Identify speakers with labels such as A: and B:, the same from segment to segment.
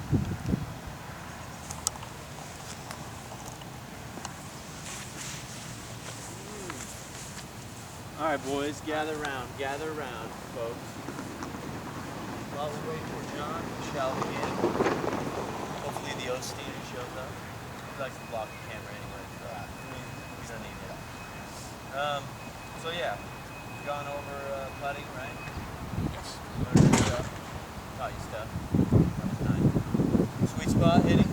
A: All right, boys, gather round, folks. While we wait for John, shall we begin? Hopefully the Osteen shows up. He likes to block the camera anyway, so we don't need it. So yeah, we've gone over putting, right?
B: Yes.
A: Learned stuff. Taught you stuff. That was nice. Sweet spot hitting.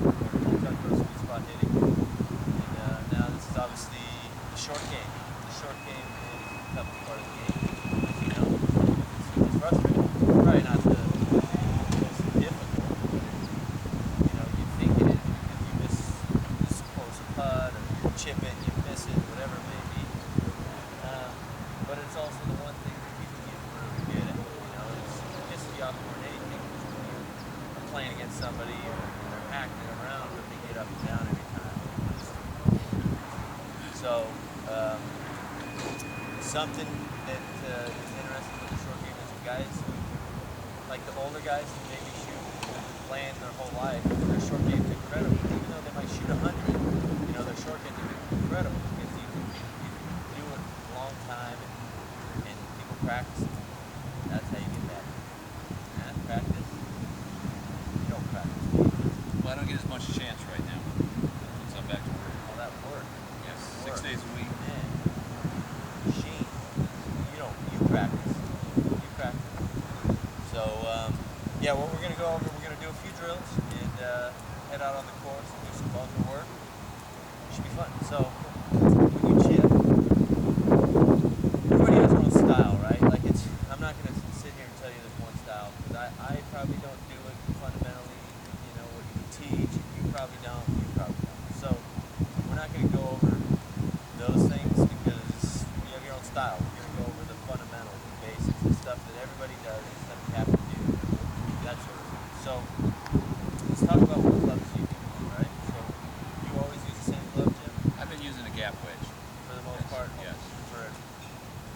A: Talked about sweet spot hitting. And now this is obviously the short game. The short game is the toughest part of the game. As you know, it's frustrating. Probably not the most difficult. You know, you think it is because you miss this close putt or you chip it, you miss it, whatever it may be. But it's also the one thing that people get really good at. You know, it pisses you off more than anything when you're playing against somebody or they're hacking it around, but they get up and down every time. So, something that is interesting with the short game is guys who, like the older guys who maybe shoot, playing their whole life, their short game's incredible. Even though they might shoot 100, you know, their short game's incredible because you can do it a long time and people practice it. That's how you get better. And practice. You don't practice.
B: Well, I don't get as much chance right now since I'm back to work.
A: All that work.
B: Yes, 6 days a week.
A: Man. Machine. You practice. You practice. So, yeah, what we're going to go over, we're going to do a few drills and head out on the course and do some bunker work. Should be fun. So, when you chip, everybody has their own style, right? Like I'm not going to sit here and tell you there's one style because I probably don't do it fundamentally, you know, what you teach. You probably don't. So, we're not going to go over those things because you have your own style. We're going to go over the fundamentals, the basics, the stuff that everybody does, the stuff you have to do, that sort of thing. So, let's talk about what clubs you use, right? So, you always use the same club, Jim?
B: I've been using a gap wedge.
A: For the most part?
B: Yes.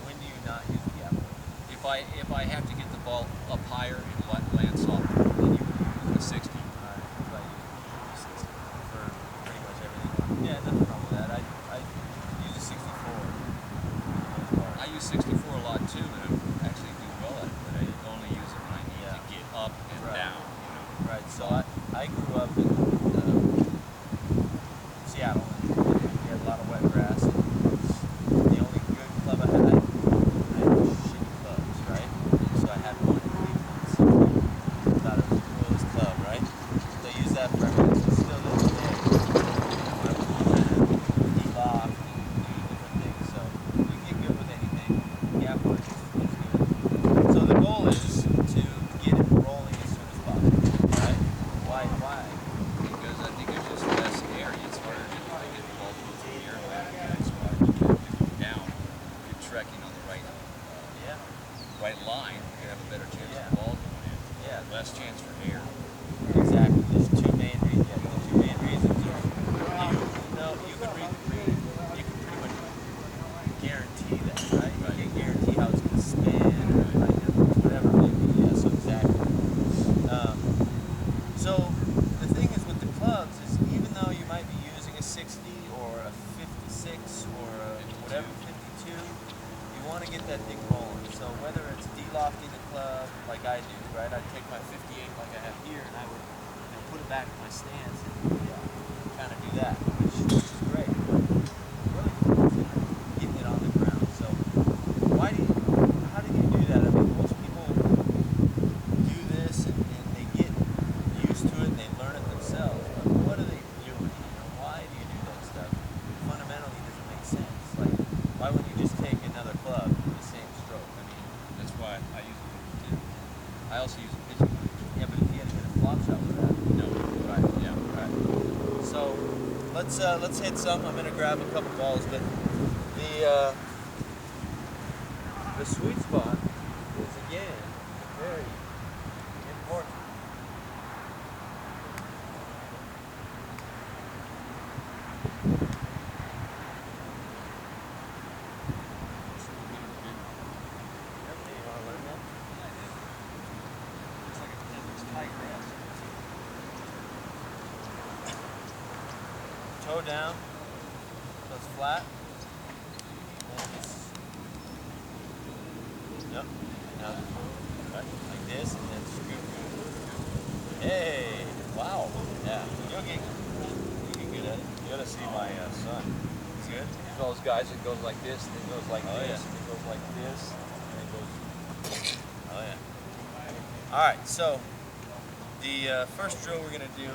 A: When do you not use the gap wedge?
B: If I have to get the ball up higher and land softer, then you use a 60.
A: Alright, so I use 60 for pretty much everything. Yeah, nothing wrong with that. I use a 64 for the most part.
B: I use 64 a lot too, and I actually do well at it, but I only use it when I need to get up and down. You know?
A: Right, so I grew up in Seattle, and we had a lot of wet grass. And the only good club I had shitty clubs, right? And so I had one Cleveland 60. Thought it was the coolest club, right? So I use that for everything. So still to this day, I was D-lock and do different things. So you can get good with anything. Gap wedge is good. So the goal is to get it rolling as soon as possible, right? Why?
B: Because I think there's just less area. It's harder to get the ball through the air. That's why if you're down, if you're trekking on the right line, you have a better chance of the ball going in.
A: Yeah.
B: Less chance for air.
A: Exactly. There's two main reasons. Yeah, the two main reasons are you can read the green. You can pretty much guarantee that, right? You can't guarantee how it's going to spin or whatever it may be. Yeah, so exactly. So the thing is with the clubs is even though you might be using a 60 or a 56 or a whatever 52, you want to get that thing rolling. So whether it's de-lofting the club like I do, right? I'd take my 58 like I have here and I would put it back in my stance and kind of do that, which is great. Really getting it on the ground. So how do you do that? I mean, most people do this and they get used to it and they learn it themselves. But what are they doing? You know, why do you do that stuff? Fundamentally, does it make sense? Like, why wouldn't you just take another club with the same stroke? I mean,
B: That's why I use it too. I also use a pitching wedge.
A: yeah, but if you had to hit a flop shot with that,
B: No.
A: right?
B: Yeah.
A: Right. So let's hit some. I'm gonna grab a couple balls, but the sweet spot is again very important. You want to learn that?
B: Looks like it's tight grass.
A: toe down, so it's flat. Yep. Now, right, like this, and then scoop. Hey, wow. Yeah, you'll get good at it.
B: You gotta see my son.
A: It's good.
B: He's one of those guys that goes like this, and then goes like
A: Oh,
B: this,
A: yeah.
B: and then goes like this, and then goes.
A: Oh yeah. All right, so the first drill we're gonna do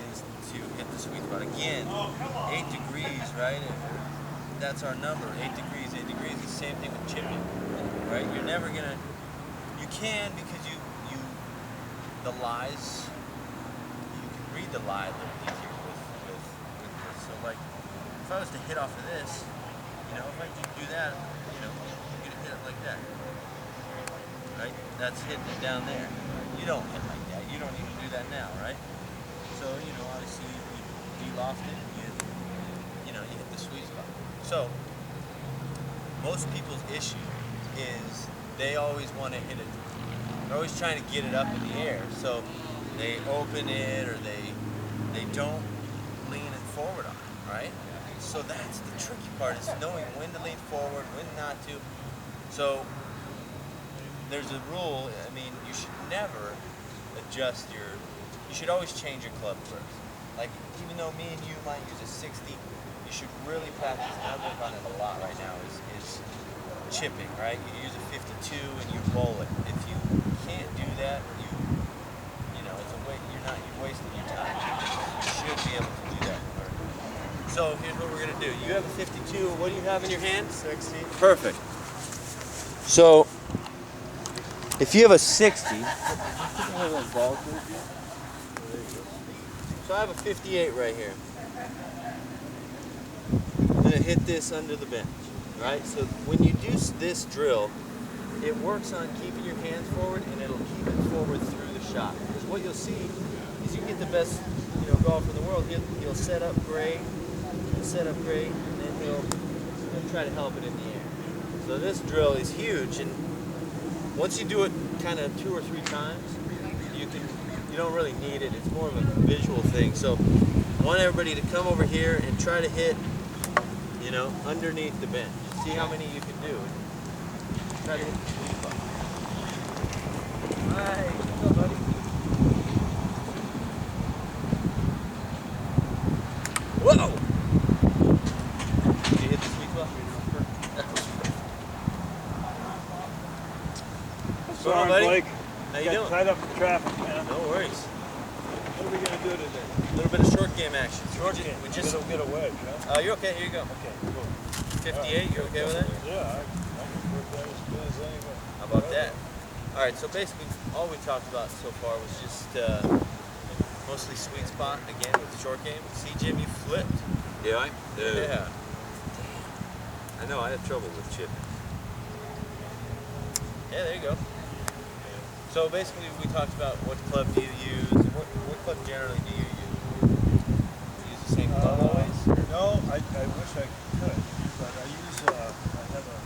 A: is to hit the sweet spot again. 8 degrees, right? That's our number. 8 degrees. 8 degrees. The same thing with chipping, right? You're never gonna. You can because you the lies. You can read the lie a little easier with this. So like, if I was to hit off of this, you know, if I do that, you know, you're gonna hit it like that. Right? That's hitting it down there. You don't hit like that. You don't even do that now, right? So, you know, obviously you de-loft it and you hit the sweet spot. So, most people's issue is they always want to hit it. They're always trying to get it up in the air. So they open it or they don't lean it forward on it, right? So that's the tricky part, is knowing when to lean forward, when not to. So there's a rule. I mean, you should never adjust you should always change your club first. Like, even though me and you might use a 60, you should really practice, and I work on it a lot right now, is chipping, right? You use a 52 and you roll it. If you can't do that, you know, you're wasting your time. You should be able to do that. So here's what we're gonna do. You have a 52, what do you have in your hand?
C: 60.
A: Perfect. So, if you have a 60, so I have a 58 right here. I'm gonna hit this under the bench, right? So when you do this drill, it works on keeping your hands forward, and it'll keep it forward through the shot. Because what you'll see is you get the best, golfer in the world. He'll set up great, and then he'll try to help it in the air. So this drill is huge, and once you do it kind of 2 or 3 times, you don't really need it. It's more of a visual thing. So I want everybody to come over here and try to hit, underneath the bench. See how many you can do. Try to hit the sweet spot. All right, go, buddy. Whoa! Did you hit the sweet spot? What's going on, buddy?
C: Blake.
A: How you doing?
C: Tied up in traffic, man.
A: No worries.
C: What are we gonna do today?
A: A little bit of short game action.
C: Short game.
A: We just.
C: Get a wedge, huh?
A: You're okay. Here you go.
C: Okay, cool.
A: 58. You're okay with that?
C: Yeah, I can work that as good as anyone.
A: How about that? All right. So basically, all we talked about so far was just mostly sweet spot again with the short game. See, Jim, you flipped.
B: Yeah,
A: Yeah.
B: I know. I had trouble with chipping.
A: Yeah. There you go. So basically, we talked about what club do you use, and what club generally do you use? Do you use the same club always?
C: No, I wish I could, but I have a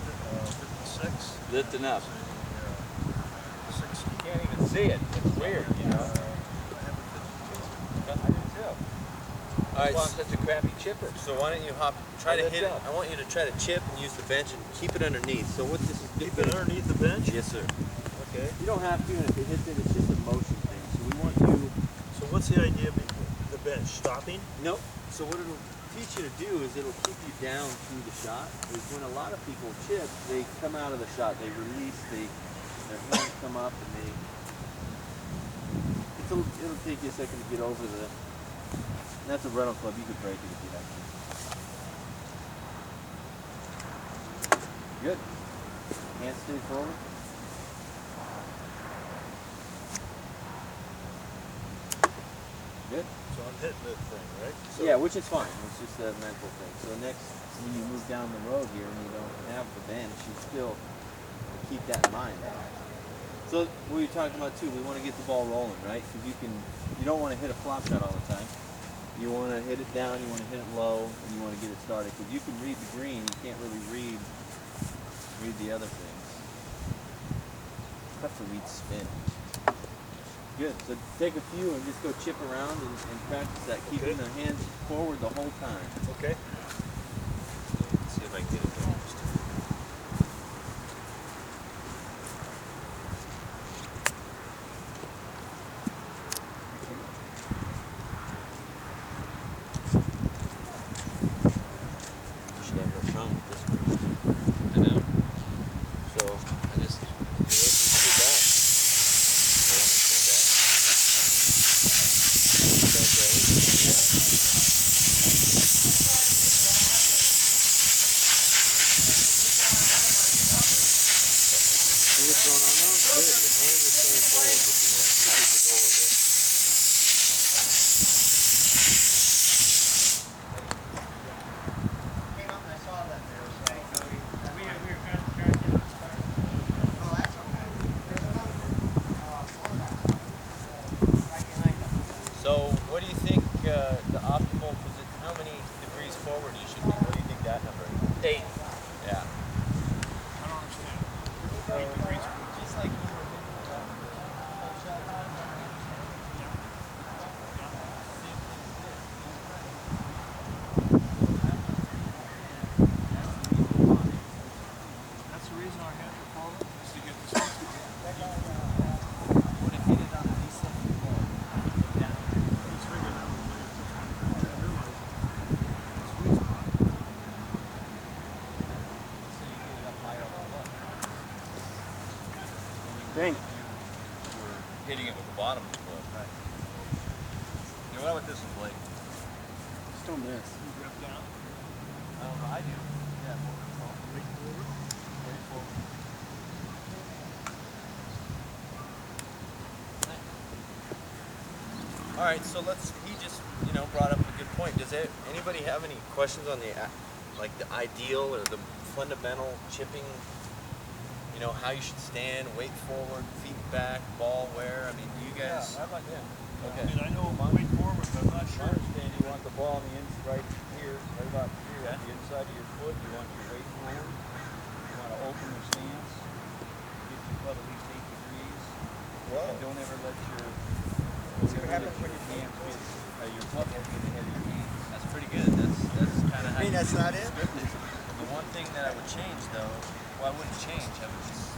C: 56.
B: Lifting up.
C: 60.
B: You can't even see it. It's weird, you know.
C: I have a 52.
B: I do too.
A: All right.
B: Well, I'm such a crappy chipper.
A: So why don't you try to
B: Lift
A: hit it?
B: up.
A: I want you to try to chip and use the bench and keep it underneath. So what this is
C: Keep it underneath the bench?
A: Yes, sir.
C: Okay.
A: You don't have to, and if it hits it, it's just a motion thing. So we want you.
C: So what's the idea of the bench? Stopping?
A: Nope. So what it'll teach you to do is it'll keep you down through the shot. Is when a lot of people chip, they come out of the shot, they release, their hands come up, and it'll take you a second to get over the. And that's a rental club. You could break it if you have to. Good. Hands stay forward. Good.
C: So I'm hitting the thing, right? So
A: Yeah, which is fine. It's just a mental thing. So next, when you move down the road here and you don't have the bench, you still keep that in mind. So what we talking about too, we want to get the ball rolling, right? Because you don't want to hit a flop shot all the time. You want to hit it down, you want to hit it low, and you want to get it started. Because you can read the green, you can't really read the other things. Tough to read spin. Good. So take a few and just go chip around and practice that, keeping the hands forward the whole time.
C: Okay.
A: Let's see if I can get it focused. You should have no problem with this one.
B: I know.
A: So
B: I just.
A: you listen to that. See what's going on now? Good. Your hands are staying forward if you want. This is the goal of this. So, what do you think the optimal position? How many degrees forward you should be? What do you think that number is?
D: 8.
A: Yeah.
C: I don't understand. 8 degrees.
A: Just like
C: That's the reason our hands are falling, is to get the space to
A: would have hit it on a descending ball. Down.
C: Let's figure that one later. I realize the sweet spot.
A: So you get it up high over the ball.
C: Thank
B: You were hitting it with the bottom of the glove.
A: Right.
B: You know what about this one, Blake?
C: Still miss. You grip down.
A: I do. Yeah, more control.
C: Make it forward.
A: Way forward. All right, so he just, brought up a good point. Does anybody have any questions on the ideal or the fundamental chipping? How you should stand, weight forward, feet back, ball where? I mean, do you guys?
C: Yeah, I like that.
A: Okay.
C: I mean, I know weight forward, but I'm not
E: I
C: sure.
E: understand you want the ball on the right here, right about here,
A: Okay.
E: on the inside of your foot. You want your weight forward. You want to open your stance. Get your butt at least 8 degrees. And don't ever let your hands get your butt get ahead of your hands.
A: That's pretty good. That's kind of how.
D: that's not it?
A: The one thing that I would change, though, well, I wouldn't change. I would just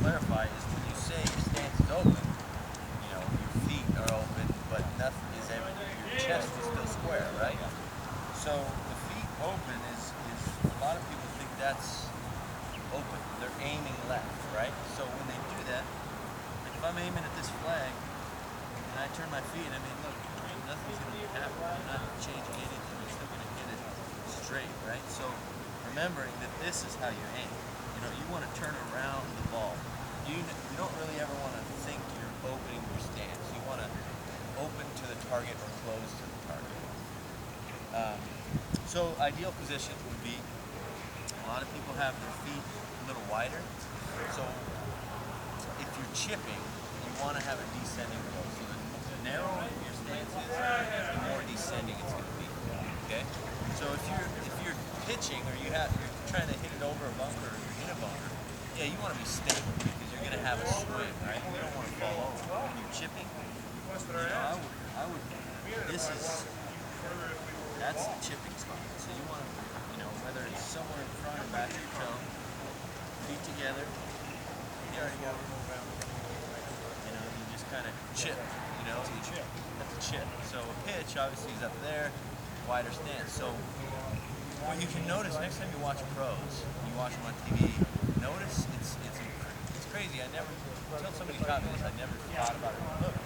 A: clarify is when you say your stance is open, your feet are open, but nothing is ever. Your chest is still square, right? So the feet open is a lot of people think that's open. They're aiming left, right? So when they do that, like if I'm aiming at this flag and I turn my feet, I mean, look, nothing's going to happen. I'm not changing anything. I'm still going to hit it straight, right? So remembering that this is how you aim. You want to turn around the ball. You don't really ever want to think you're opening your stance. You want to open to the target or close to the target. So ideal position would be, a lot of people have their feet a little wider. So if you're chipping, you want to have a descending blow. So the narrower your stance is, the more descending it's going to be. Okay. So if you're pitching or you're trying to hit it over a bunker or you're in a bunker, yeah, you want to be stable because you're going to have a swing, right? You don't want to fall over. When you're chipping, I would. That's the chipping spot. So you want to, whether it's somewhere in front or back of your toe, feet together. You already got it. You just kind of chip. That's a chip. So a pitch obviously is up there, wider stance. So what you can notice next time you watch pros, you watch them on TV, notice it's crazy. Until somebody taught me this, I never thought about it in the book.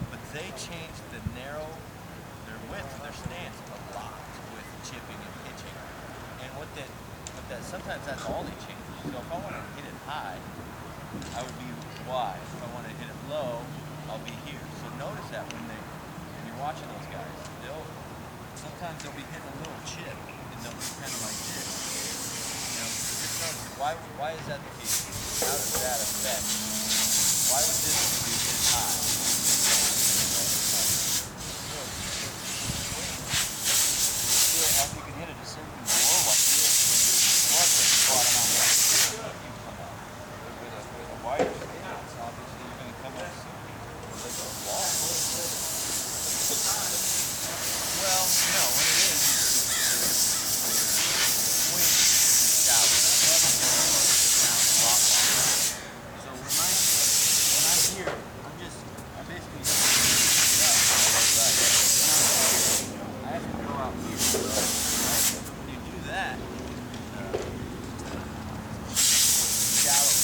A: But they changed their width of their stance a lot with chipping and pitching. And sometimes that's all they change. So if I want to hit it high, I would be wide. If I want to hit it low, I'll be here. So notice that when you're watching those guys, sometimes they'll be hitting a little chip and they'll be kind of like this. So just notice why is that the case? How does that affect? Why would this be hit high?
E: After you can hit a descending blow like this, when you're bottom on that, you come out. With a wider stance, obviously you're going to come up with a
A: Well, no, what it is swing is shallow. Sounds a lot longer. So when I'm here, I basically just pick it up. Right. When I'm here, I have to go out here. Right? When you do that, shallow.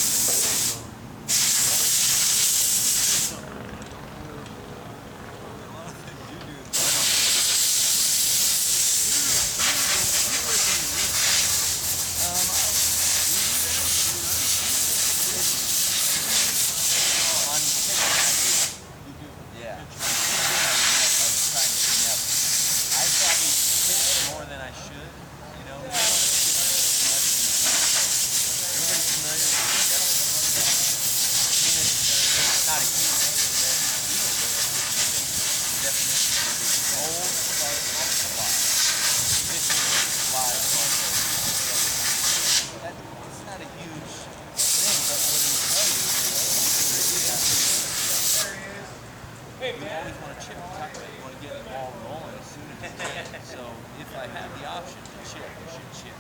A: You always want to chip the top of it. You want to get the ball rolling as soon as you can. So if I have the option to chip, you should chip.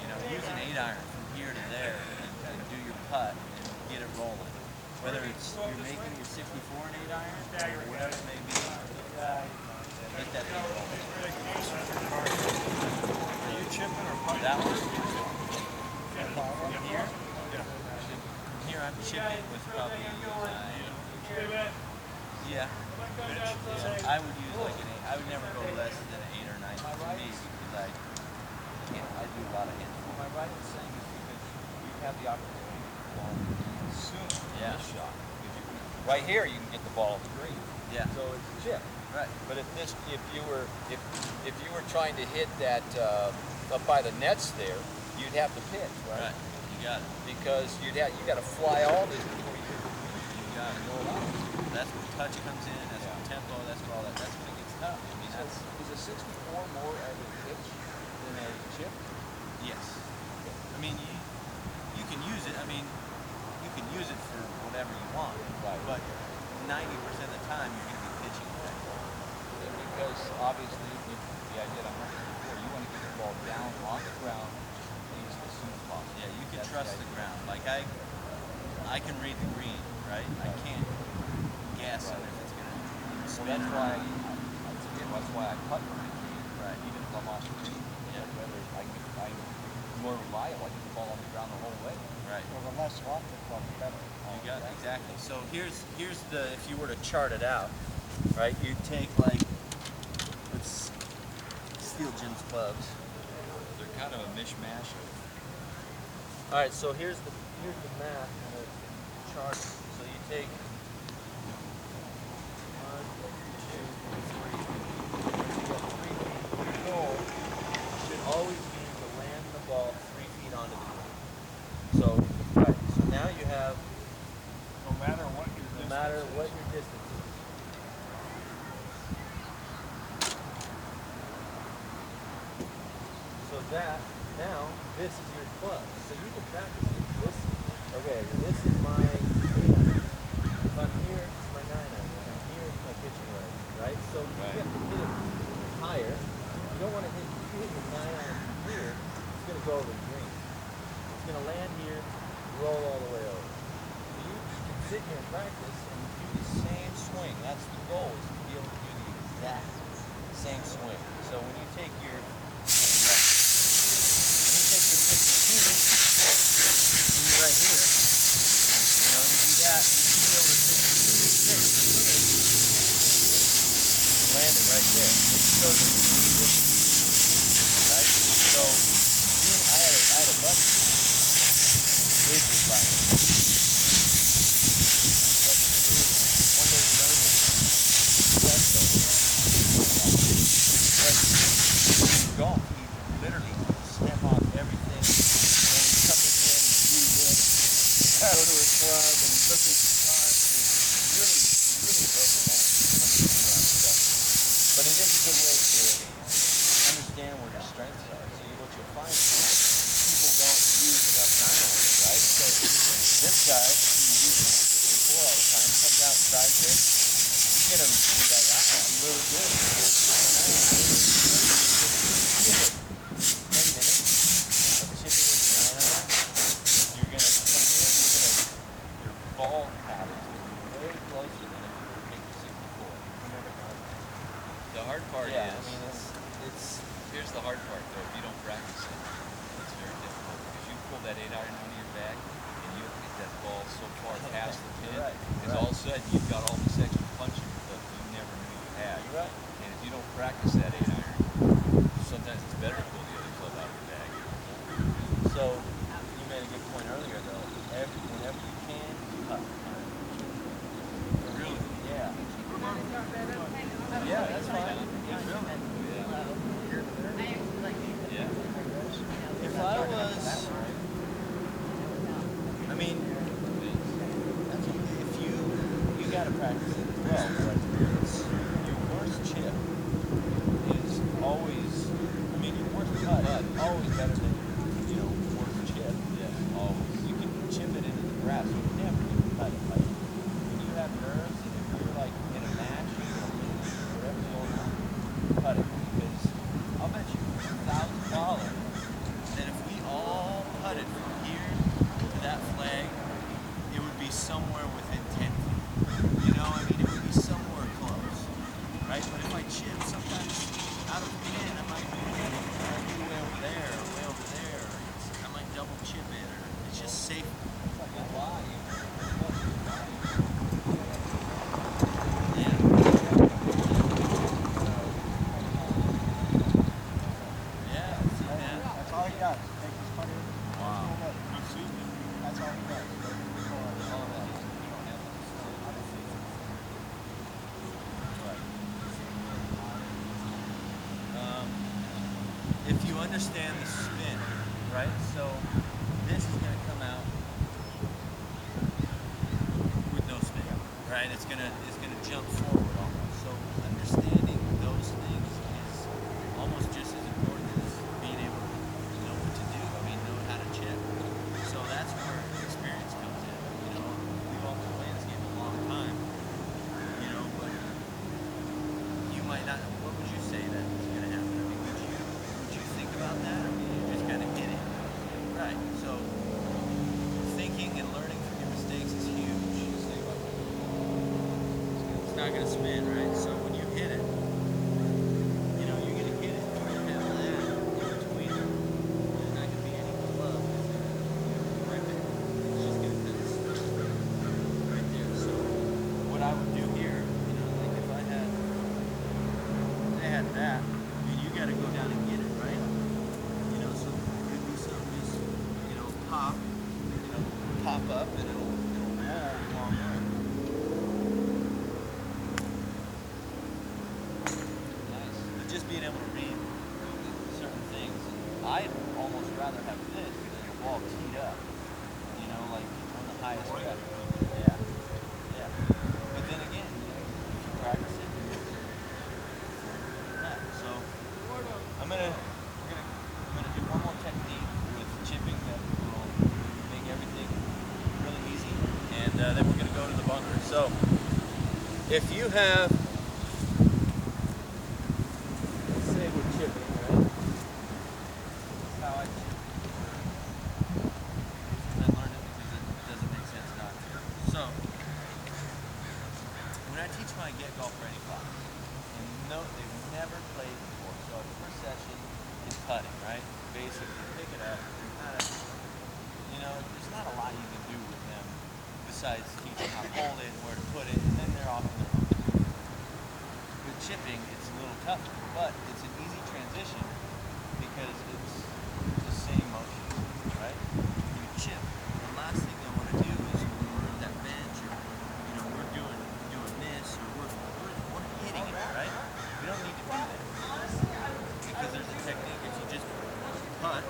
A: You know, use an 8-iron from here to there and do your putt and get it rolling. Whether it's you're making your 64 an 8-iron or whatever it may be, let that thing roll.
C: Are you chipping or putting?
A: That one? From here?
C: Yeah.
A: From here I'm chipping with probably yeah. I would use like an 8. I would never go less than an 8 or 9 for me because I do a lot of hand.
E: Am I right in saying is because you have the opportunity to the ball sooner
A: Yeah.
E: this shot? Right here you can get the ball at the green.
A: Yeah.
E: So it's a chip.
A: Right.
E: But if you were trying to hit that up by the nets there, you'd have to pitch, right?
A: Right. You got it.
E: Because you got to fly all this before
A: You got it.
E: roll out.
A: That's where touch comes in. That's where tempo. That's where all that. That's when it gets tough. I mean, that's
E: Is a 64 more as a pitch than a chip?
A: yes. I mean, you can use it. I mean, you can use it for whatever you want.
E: Right.
A: But 90% of the time, you're going to be pitching with that ball.
E: Because obviously the idea that I mentioned before, you want to get the ball down on the ground as soon as possible.
A: Yeah, you can
E: That's
A: trust the ground. Like I can read the green, right? I can't guess on if it's gonna
E: So
A: spin.
E: that's why I putt from the green,
A: Right.
E: even if I'm off the green.
A: Yeah.
E: Whether I'm more reliable, I get the ball on the ground the whole way.
A: Right.
C: Well, the less off the club, the better.
A: You got it, exactly. So here's the if you were to chart it out, right? You take like let's steal Jim's clubs.
B: They're kind of a mishmash of
A: All right, so here's the math and the chart. So you take 1, 2, 3. You got 3 feet. Your goal should always be to land the ball 3 feet onto the ground. So right. So now you have
C: No matter what your
A: no matter what your distance is. So that now this is your club. So you can practice it. This is my 8-iron. If I'm here, it's my 9-iron. If I'm here, it's my pitching wedge. Right? So you have to hit it higher. You don't want to hit your 9-iron from here, it's gonna go over the green. It's gonna land here, roll all the way over. So you can sit here and practice and do the same swing. That's the goal, is to be able to do the exact same swing. So when you take your 52, and you're right here, you know, you do that, you can be able to take your 56, land it right there. It shows you right? So, I had a buddy, baseball player. One day he learned it. Golf, he literally step off everything, and he's coming in, do this, go to his club, and look at his car. It's really broke it down. But it is a good way to understand where your strengths are. So what you'll find is people don't use enough irons, right? So this guy, who uses 64 all the time, comes out and tries it. He's gonna be like, I'm really good.
B: The hard part
A: Yeah,
B: is,
A: I mean, it's
B: here's the hard part though, if you don't practice it, it's very difficult because you pull that 8-iron out of your bag and you hit that ball so far past the pin,
A: Right,
B: because all of a sudden you've got all this extra punch in your club you never knew you had.
A: You're right.
B: And if you don't practice that 8-iron, sometimes it's better to pull the other club out of your bag.
A: So you made a good point earlier though. Whenever you can, cut.
B: Really?
A: Yeah. Yeah, that's fine. Yeah, really.
B: Yeah.
A: If I was, I mean, if you gotta practice it as well, but it's, your worst chip is always, I mean, your worst cut is always better than your, worst chip.
B: Yeah.
A: Always. You can chip it into the grass, you never get to cut it. Like, when you have nerves, and if you're like in a match, or whatever's going on, cut it. Because I'll bet you $1,000 that if we all cut it from here to that flag, it would be somewhere within 10 feet. You know, I mean, it would be somewhere close. Right? But if I chip, sometimes out of the pin, I might be way over there, or way over there. Or I might double chip it, or it's just safe. Yeah. Yeah, see that?
C: That's all he does. Take his putter.
A: Wow.
C: That's all he does.
A: If you understand the spin, right? So this is going to come out with no spin, right? It's gonna jump forward almost. So understanding those things is almost just as important as being able to know what to do. I mean, know how to chip. So that's where experience comes in. You know, we've all been playing this game a long time. You know, but you might not. What would you say that is going to happen? I mean, would you think about that, or you just kind of hit it? Right. So thinking and learning from your mistakes is huge. It's not going to spin, right? So when you hit it, you know, you're going to hit it. You're going to have that in between them. There's not going to be any club right there. It's just going to kind of stop right there. So what I would do here, you know, like if I had that, I mean, you got to go down and get it, right? You know, so it could be something just, pop up, and it'll roll along there. Nice. But just being able to read certain things, I'd almost rather have this than a ball teed up, like on the highest rep. Yeah. Yeah. But then again, if you practice it, so I'm gonna do one more technique with chipping that will make everything really easy, and then we're gonna go to the bunker. So if you have, let's say we're chipping, right? This is how I chip. I learned it because it doesn't make sense not to. So when I teach my Get Golf Ready class, and they've never played before, so our first session is putting, right? Basically, pick it up. There's not a lot you can do with them besides teaching how to hold it and where to put it, and then they're off on their own. With chipping, it's a little tougher, but it's an easy transition because it's the same motion, right? You chip. The last thing I want to do is when we're at that bench, or we're doing this, or we're hitting it, right? We don't need to do that because there's a technique. If you just putt,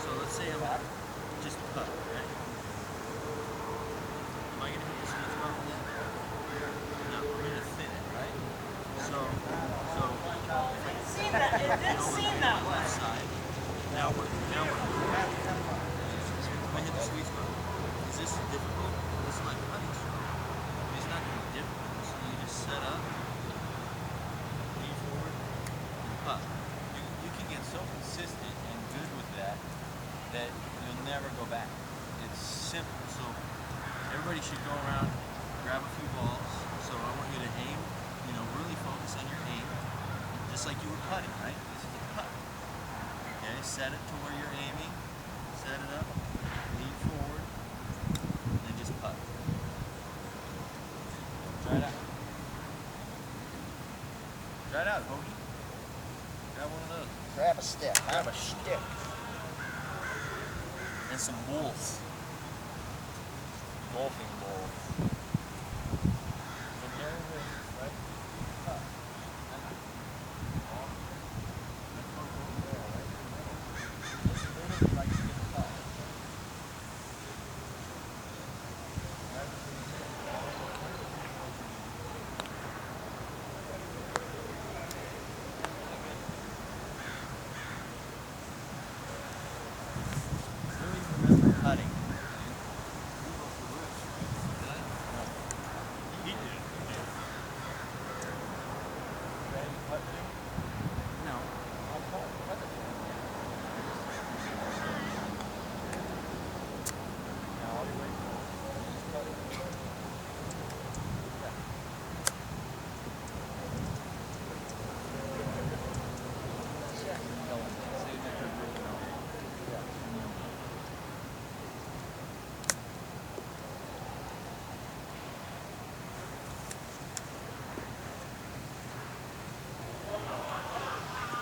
A: so let's say I'm just putt, right? Am I going to hit the sweet spot with that? No, I'm going to thin it, right? So
D: It didn't seem that way.
A: left side. Now we're. I hit the sweet spot. Is this difficult? This is my putting stroke. It's not going to be difficult. So you just set up, lean forward, and putt. You can get so consistent and good with that you'll never go back. It's simple. So everybody should go around, grab a few balls. So I want you to aim, really focus on your aim. just like you were putting, right? This is a putt. Okay, set it to where you're aiming. Set it up. Lean forward. And then just putt. Try it out. Try it out, Hoagie. Grab one of those.
E: Grab a stick.
A: Grab a stick. And some balls. Golfing balls. And there it is, right? Putt. Just literally like you get a putt. Really remember putting.
C: He did.
A: Ready to putt, Jim?
B: No.
A: I'll putt it. Now I'll be waiting for it. Just putt it. Yeah.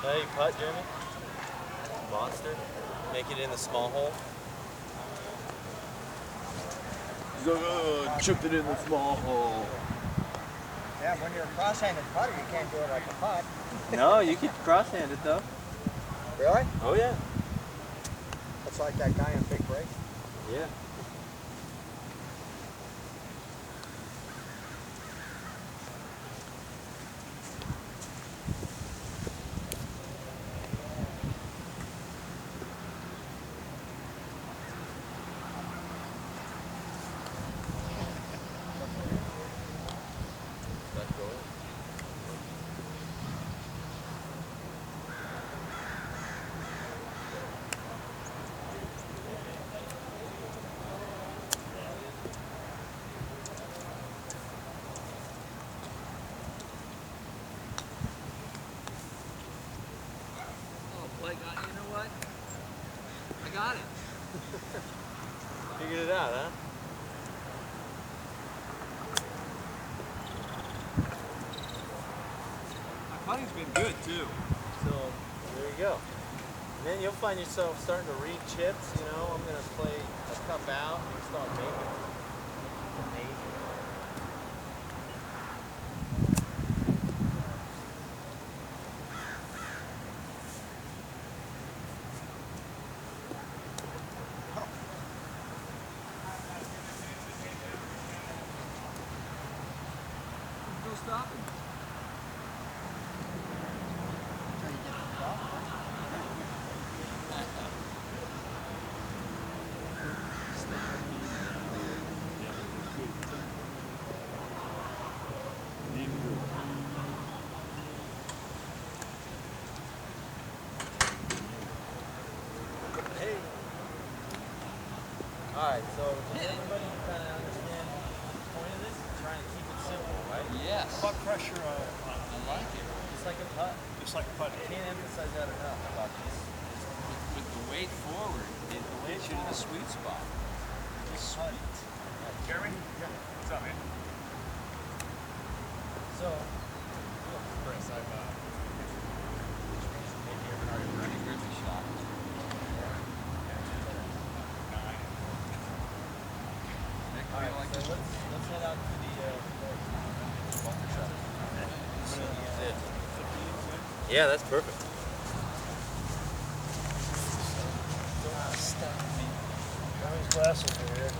A: Hey, putt, Jeremy. Monster. Make it in the small hole. Chipped it in the small hole.
E: Yeah, when you're a cross-handed putter, you can't do it like a putt.
A: No, you can cross-hand it though.
E: Really?
A: Oh yeah.
E: That's like that guy in Big Break.
A: Yeah.
B: You know what? I got it.
A: Figured it out, huh?
C: My putting's been good too.
A: So there you go. And then you'll find yourself starting to read chips. You know, I'm gonna play a cup out and start making. Amazing.
B: No stopping.
A: Hey. Alright, so does anybody kind of understand the point of this? Trying to keep it simple, right?
B: Yes.
C: Putt pressure
B: I like it.
A: Just like a putt.
C: just like putting.
A: I can't emphasize that enough about this.
B: With the weight forward, it gets you to the sweet spot.
A: Just sweet.
C: Jeremy? Yeah. What's up, man?
A: So,
C: Chris, I've
B: Running Griffey shot. Nick, what do
A: alright,
B: you like
A: so
B: this?
A: let's head out to the bunker shot. Yeah, that's perfect.
C: Jeremy's glasses are here.